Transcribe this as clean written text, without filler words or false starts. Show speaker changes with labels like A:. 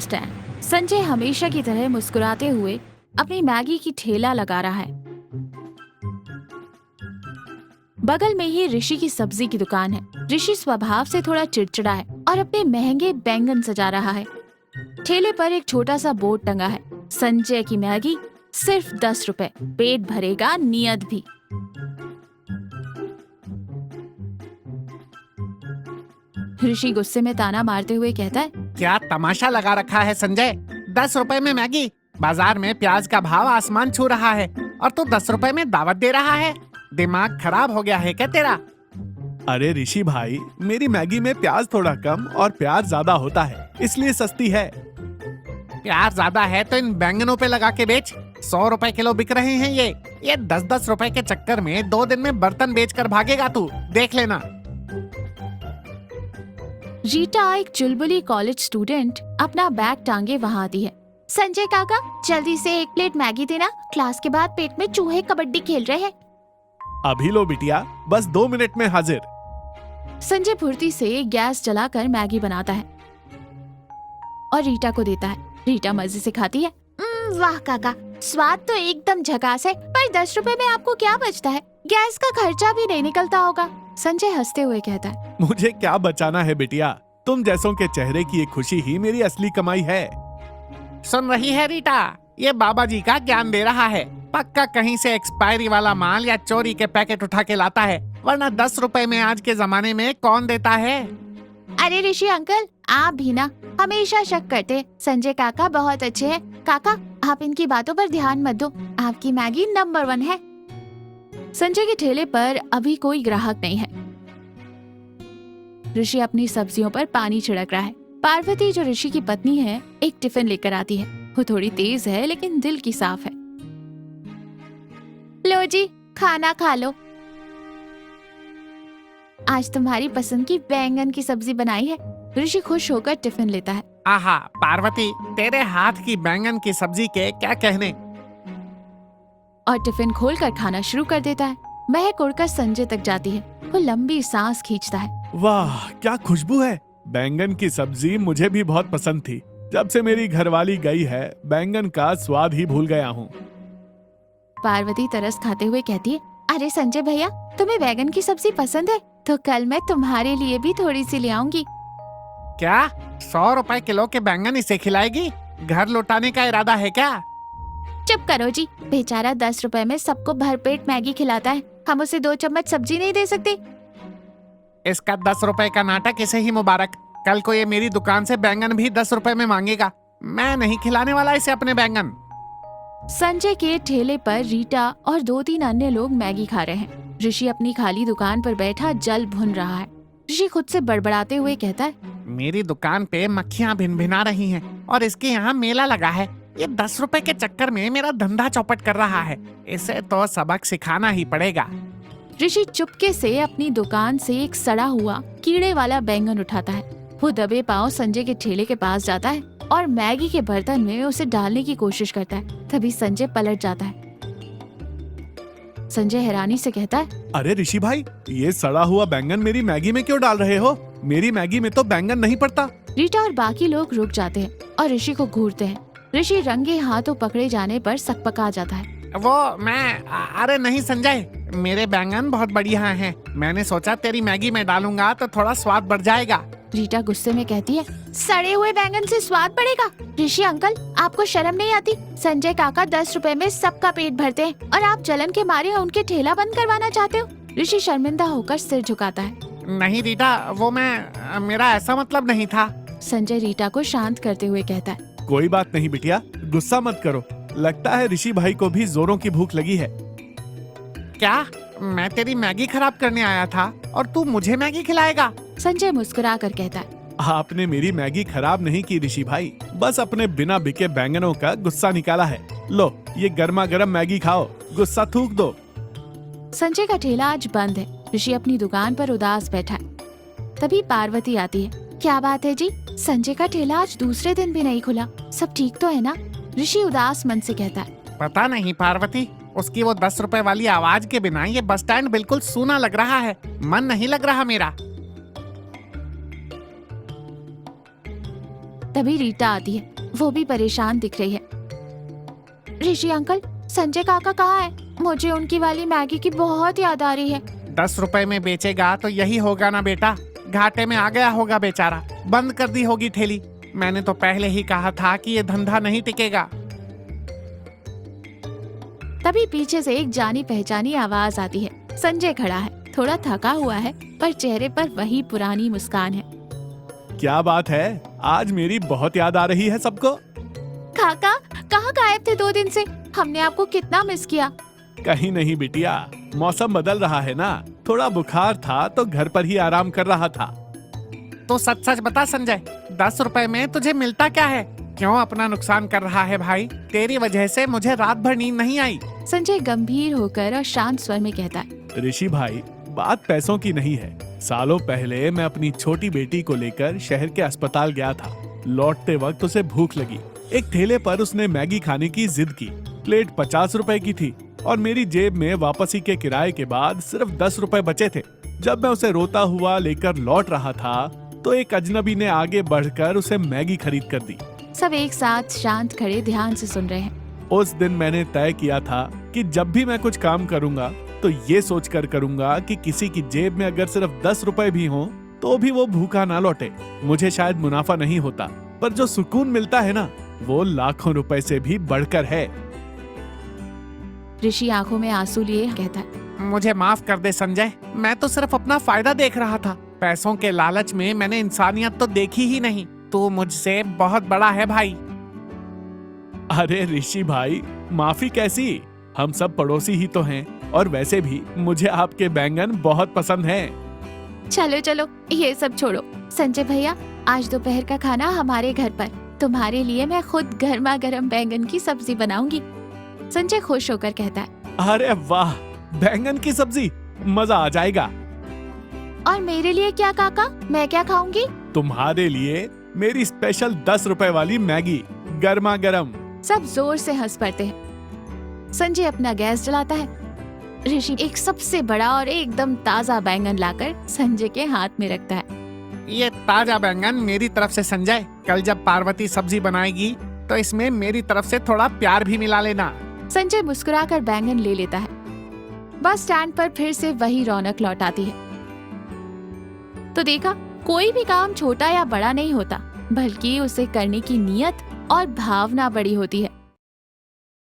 A: Stand. Sanjay हमेशा की तरह मुस्कुराते हुए अपनी मैगी की ठेला लगा रहा है। बगल में ही ऋषि की सब्जी की दुकान है। ऋषि स्वभाव से थोड़ा चिड़चिड़ा है और अपने महंगे बैंगन सजा रहा है। ठेले पर एक छोटा सा बोर्ड टंगा है, संजय की मैगी सिर्फ 10 रुपए, पेट भरेगा, नियत भी। ऋषि गुस्से में ताना मारते हुए कहता है,
B: क्या तमाशा लगा रखा है संजय? 10 रुपए में मैगी? बाजार में प्याज का भाव आसमान छू रहा है और तू 10 रुपए में दावत दे रहा है। दिमाग खराब हो गया है क्या तेरा?
C: अरे ऋषि भाई, मेरी मैगी में प्याज थोड़ा कम और प्याज ज्यादा होता है, इसलिए सस्ती है।
B: प्याज ज्यादा है तो इन बैंगनों पे लगा के बेच। 100 रुपए किलो बिक रहे हैं ये 10-10 रुपए के चक्कर में 2 दिन में बर्तन बेच कर भागेगा तू, देख लेना।
A: रीटा, एक चुलबुली कॉलेज स्टूडेंट, अपना बैग टांगे वहाँ आती है। संजय काका, जल्दी से 1 प्लेट मैगी देना, क्लास के बाद पेट में चूहे कबड्डी खेल रहे हैं।
C: अभी लो बिटिया, बस 2 मिनट में हाजिर।
A: संजय फुर्ती से गैस जलाकर मैगी बनाता है और रीटा को देता है। रीटा मजे से खाती है। वाह काका, स्वाद तो एकदम झकास है, पर 10 रुपए में आपको क्या बचता है? गैस का खर्चा भी नहीं निकलता होगा। संजय हंसते हुए कहता है,
C: मुझे क्या बचाना है बिटिया, तुम जैसों के चेहरे की ये खुशी ही मेरी असली कमाई है।
B: सुन रही है रीटा, ये बाबा जी का ज्ञान दे रहा है। पक्का कहीं से एक्सपायरी वाला माल या चोरी के पैकेट उठा के लाता है, वरना 10 रुपए में आज के जमाने में कौन देता है?
A: अरे ऋषि अंकल, आप भी ना हमेशा शक करते। संजय काका बहुत अच्छे हैं। काका, आप इनकी बातों पर ध्यान मत दो, आपकी मैगी नंबर 1 है। संजय के ठेले पर अभी कोई ग्राहक नहीं है। ऋषि अपनी सब्जियों पर पानी छिड़क रहा है। पार्वती, जो ऋषि की पत्नी है, एक टिफिन लेकर आती है। वो थोड़ी तेज है लेकिन दिल की साफ है। लो जी, खाना खा लो। आज तुम्हारी पसंद की बैंगन की सब्जी बनाई है। ऋषि खुश होकर टिफिन लेता है।
B: आहा पार्वती, तेरे हाथ की बैंगन की सब्जी के क्या कहने।
A: और टिफिन खोलकर खाना शुरू कर देता है। महक उड़कर संजय तक जाती है। वो लंबी सांस खींचता है।
C: वाह, क्या खुशबू है। बैंगन की सब्जी मुझे भी बहुत पसंद थी। जब से मेरी घरवाली गई है, बैंगन का स्वाद ही भूल गया हूँ।
A: पार्वती तरस खाते हुए कहती है, अरे संजय भैया, तुम्हें बैंगन की सब्जी पसंद है तो कल मैं तुम्हारे लिए भी थोड़ी सी ले आऊंगी।
B: क्या 100 रुपए किलो के बैंगन इसे खिलाएगी? घर लौटाने का इरादा है क्या?
A: चुप करो जी, बेचारा 10 रुपए में सबको भरपेट मैगी खिलाता है। हम उसे 2 चम्मच सब्जी नहीं दे सकते?
B: इसका 10 रुपए का नाटक इसे ही मुबारक। कल को ये मेरी दुकान से बैंगन भी 10 रुपए में मांगेगा। मैं नहीं खिलाने वाला इसे अपने बैंगन।
A: संजय के ठेले पर रीटा और 2-3 अन्य लोग मैगी खा रहे हैं। ऋषि अपनी खाली दुकान पर बैठा जल भुन रहा है। ऋषि खुद से बड़बड़ाते हुए कहता है,
B: मेरी दुकान पे मक्खियाँ भिनभिना रही हैं और इसके यहाँ मेला लगा है। ये 10 रुपए के चक्कर में मेरा धंधा चौपट कर रहा है। इसे तो सबक सिखाना ही पड़ेगा।
A: ऋषि चुपके से अपनी दुकान से एक सड़ा हुआ कीड़े वाला बैंगन उठाता है। वो दबे पांव संजय के ठेले के पास जाता है और मैगी के बर्तन में उसे डालने की कोशिश करता है। तभी संजय पलट जाता है। संजय हैरानी से कहता है,
C: अरे ऋषि भाई, ये सड़ा हुआ बैंगन मेरी मैगी में क्यों डाल रहे हो? मेरी मैगी में तो बैंगन नहीं पड़ता।
A: रीटा और बाकी लोग रुक जाते हैं और ऋषि को घूरते हैं। ऋषि रंगे हाथों पकड़े जाने पर सकपका जाता है।
B: अरे नहीं संजय, मेरे बैंगन बहुत बढ़िया हैं। मैंने सोचा तेरी मैगी में डालूंगा तो थोड़ा स्वाद बढ़ जाएगा।
A: रीटा गुस्से में कहती है, सड़े हुए बैंगन से स्वाद बढ़ेगा? ऋषि अंकल, आपको शर्म नहीं आती? संजय काका 10 रुपए में सबका पेट भरते हैं और आप जलन के मारे उनके ठेला बंद करवाना चाहते हो? ऋषि शर्मिंदा होकर सिर झुकाता है।
B: नहीं रीटा, मेरा ऐसा मतलब नहीं था।
A: संजय रीटा को शांत करते हुए कहता है,
C: कोई बात नहीं बिटिया, गुस्सा मत करो। लगता है ऋषि भाई को भी जोरों की भूख लगी है।
B: क्या मैं तेरी मैगी खराब करने आया था और तू मुझे मैगी खिलाएगा?
A: संजय मुस्कुरा कर कहता है,
C: आपने मेरी मैगी खराब नहीं की ऋषि भाई, बस अपने बिना बिके बैंगनों का गुस्सा निकाला है। लो, ये गर्मा गर्म मैगी खाओ, गुस्सा थूक दो।
A: संजय का ठेला आज बंद है। ऋषि अपनी दुकान पर उदास बैठा है। तभी पार्वती आती है। क्या बात है जी, संजय का ठेला आज दूसरे दिन भी नहीं खुला, सब ठीक तो है ना? ऋषि उदास मन से कहता है।
B: पता नहीं पार्वती, उसकी वो 10 रुपए वाली आवाज के बिना ये बस स्टैंड बिल्कुल सूना लग रहा है। मन नहीं लग रहा मेरा।
A: तभी रीटा आती है। वो भी परेशान दिख रही है। ऋषि अंकल, संजय काका कहाँ है? मुझे उनकी वाली मैगी की बहुत याद आ रही है।
B: 10 रुपए में बेचेगा तो यही होगा ना बेटा, घाटे में आ गया होगा बेचारा, बंद कर दी होगी ठेली। मैंने तो पहले ही कहा था कि ये धंधा नहीं टिकेगा।
A: तभी पीछे से एक जानी पहचानी आवाज आती है। संजय खड़ा है, थोड़ा थका हुआ है, पर चेहरे पर वही पुरानी मुस्कान है।
C: क्या बात है, आज मेरी बहुत याद आ रही है सबको।
A: काका, कहाँ गायब थे 2 दिन से? हमने आपको कितना मिस किया।
C: कहीं नहीं बिटिया, मौसम बदल रहा है ना, थोड़ा बुखार था तो घर पर ही आराम कर रहा था।
B: तो सच सच बता संजय, 10 रुपए में तुझे मिलता क्या है? क्यों अपना नुकसान कर रहा है भाई? तेरी वजह से मुझे रात भर नींद नहीं आई।
A: संजय गंभीर होकर और शांत स्वर में कहता है।
C: ऋषि भाई, बात पैसों की नहीं है। सालों पहले मैं अपनी छोटी बेटी को लेकर शहर के अस्पताल गया था। लौटते वक्त उसे भूख लगी। एक ठेले पर उसने मैगी खाने की जिद की। प्लेट 50 रुपए की थी और मेरी जेब में वापसी के किराए के बाद सिर्फ 10 रुपए बचे थे। जब मैं उसे रोता हुआ लेकर लौट रहा था तो एक अजनबी ने आगे बढ़कर उसे मैगी खरीद कर दी।
A: सब एक साथ शांत खड़े ध्यान से सुन रहे हैं।
C: उस दिन मैंने तय किया था कि जब भी मैं कुछ काम करूंगा तो ये सोचकर करूंगा कि किसी की जेब में अगर सिर्फ 10 रुपए भी हों तो भी वो भूखा ना लौटे। मुझे शायद मुनाफा नहीं होता, पर जो सुकून मिलता है ना, वो लाखों रुपए से भी बढ़कर है।
A: ऋषि आंखों में आंसू लिए कहता है।
B: मुझे माफ कर दे संजय, मैं तो सिर्फ अपना फायदा देख रहा था। पैसों के लालच में मैंने इंसानियत तो देखी ही नहीं। तू मुझसे बहुत बड़ा है भाई।
C: अरे ऋषि भाई, माफी कैसी, हम सब पड़ोसी ही तो हैं। और वैसे भी मुझे आपके बैंगन बहुत पसंद हैं।
A: चलो चलो, ये सब छोड़ो। संजय भैया, आज दोपहर का खाना हमारे घर पर। तुम्हारे लिए मैं खुद गर्मा गर्म बैंगन की सब्जी बनाऊंगी। संजय खुश होकर कहता है।
C: अरे वाह, बैंगन की सब्जी, मजा आ जाएगा।
A: और मेरे लिए क्या काका? मैं क्या खाऊंगी?
C: तुम्हारे लिए मेरी स्पेशल 10 रुपए वाली मैगी, गर्मा गर्म।
A: सब जोर से हंस पड़ते हैं। संजय अपना गैस जलाता है। ऋषि एक सबसे बड़ा और एकदम ताजा बैंगन लाकर संजय के हाथ में रखता है।
B: ये ताजा बैंगन मेरी तरफ से संजय। कल जब पार्वती सब्जी बनाएगी तो इसमें मेरी तरफ से थोड़ा प्यार भी मिला लेना।
A: संजय मुस्कुराकर बैंगन ले लेता है। बस स्टैंड पर फिर से वही रौनक लौट आती है। तो देखा, कोई भी काम छोटा या बड़ा नहीं होता, बल्कि उसे करने की नीयत और भावना बड़ी होती है।